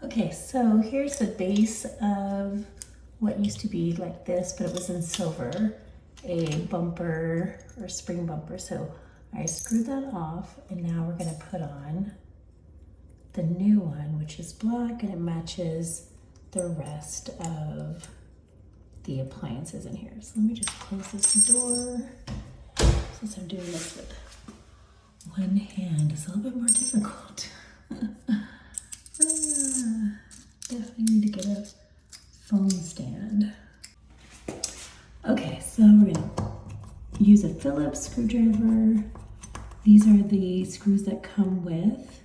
Okay, so here's the base of what used to be like this, but it was in silver, a bumper or spring bumper. So I screwed that off, and now we're gonna put on the new one, which is black, and it matches the rest of the appliances in here. So let me just close this door. Since I'm doing this with one hand, it's a little bit more difficult. Definitely need to get a phone stand. Okay, so we're gonna use a Phillips screwdriver. These are the screws that come with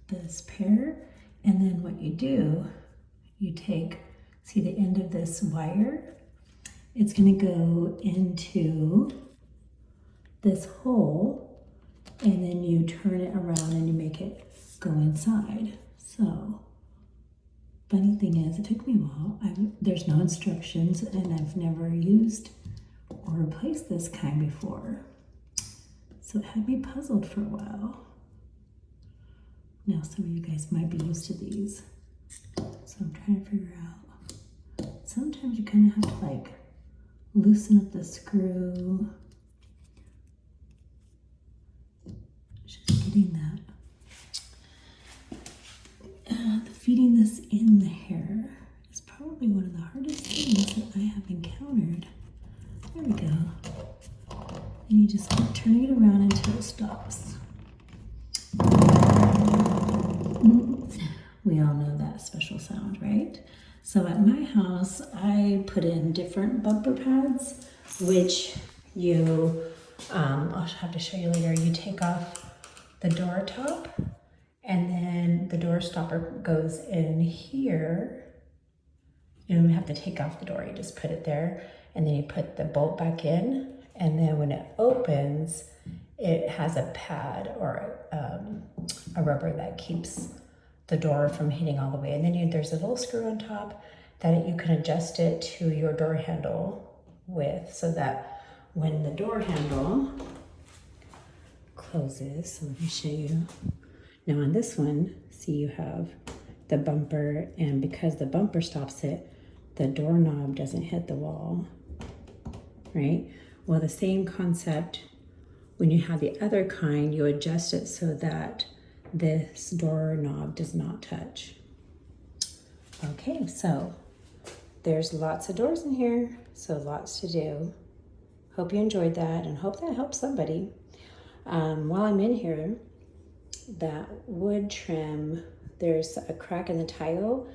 this pair. And then what you do, you take, see the end of this wire? It's gonna go into this hole, and then you turn it around and you make it go inside. So, funny thing is, it took me a while. There's no instructions, and I've never used or replaced this kind before. So it had me puzzled for a while. Now some of you guys might be used to these. So I'm trying to figure out. Sometimes you kind of have to like loosen up the screw. Just getting that. Feeding this in the hair is probably one of the hardest things that I have encountered. There we go. And you just keep turning it around until it stops. We all know that special sound, right? So at my house, I put in different bumper pads, which you, I'll have to show you later, you take off the door top, and then the door stopper goes in here. You don't even have to take off the door, you just put it there, and then you put the bolt back in, and then when it opens, it has a pad or a rubber that keeps the door from hitting all the way. And then there's a little screw on top that you can adjust it to your door handle with, so that when the door handle closes, so let me show you. Now on this one, see you have the bumper, and because the bumper stops it, the doorknob doesn't hit the wall, right? Well, the same concept, when you have the other kind, you adjust it so that this doorknob does not touch. Okay, so there's lots of doors in here, so lots to do. Hope you enjoyed that, and hope that helps somebody. While I'm in here, that wood trim, there's a crack in the tile,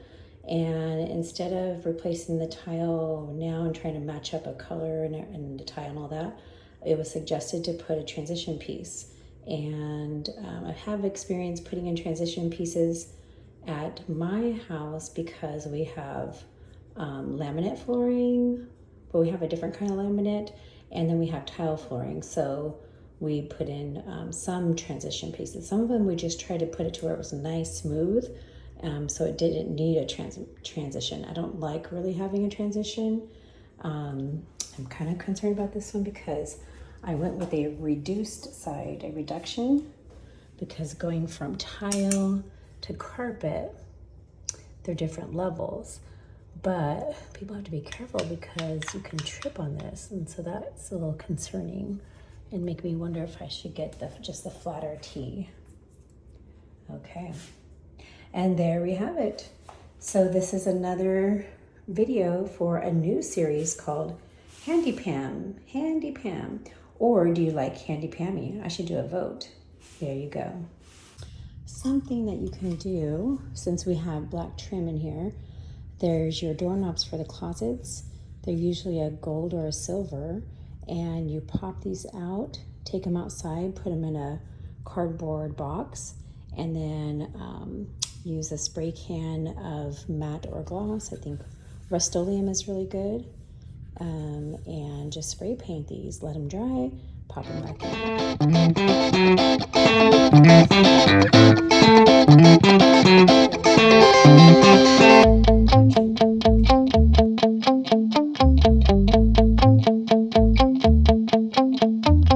and instead of replacing the tile now and trying to match up a color and the tile and all that, it was suggested to put a transition piece. And I have experience putting in transition pieces at my house because we have laminate flooring, but we have a different kind of laminate, and then we have tile flooring. So we put in some transition pieces. Some of them we just tried to put it to where it was nice, smooth, so it didn't need a transition. I don't like really having a transition. I'm kind of concerned about this one because I went with a reduced side, a reduction, because going from tile to carpet, they're different levels. But people have to be careful because you can trip on this, and so that's a little concerning and make me wonder if I should get just the flatter T. Okay, and there we have it. So this is another video for a new series called Handy Pam. Handy Pam. Or do you like Handy Pammy? I should do a vote. There you go. Something that you can do, since we have black trim in here, there's your doorknobs for the closets. They're usually a gold or a silver, and you pop these out, take them outside, put them in a cardboard box, and then use a spray can of matte or gloss. I think Rust-Oleum is really good. And just spray paint these, let them dry, pop them back in.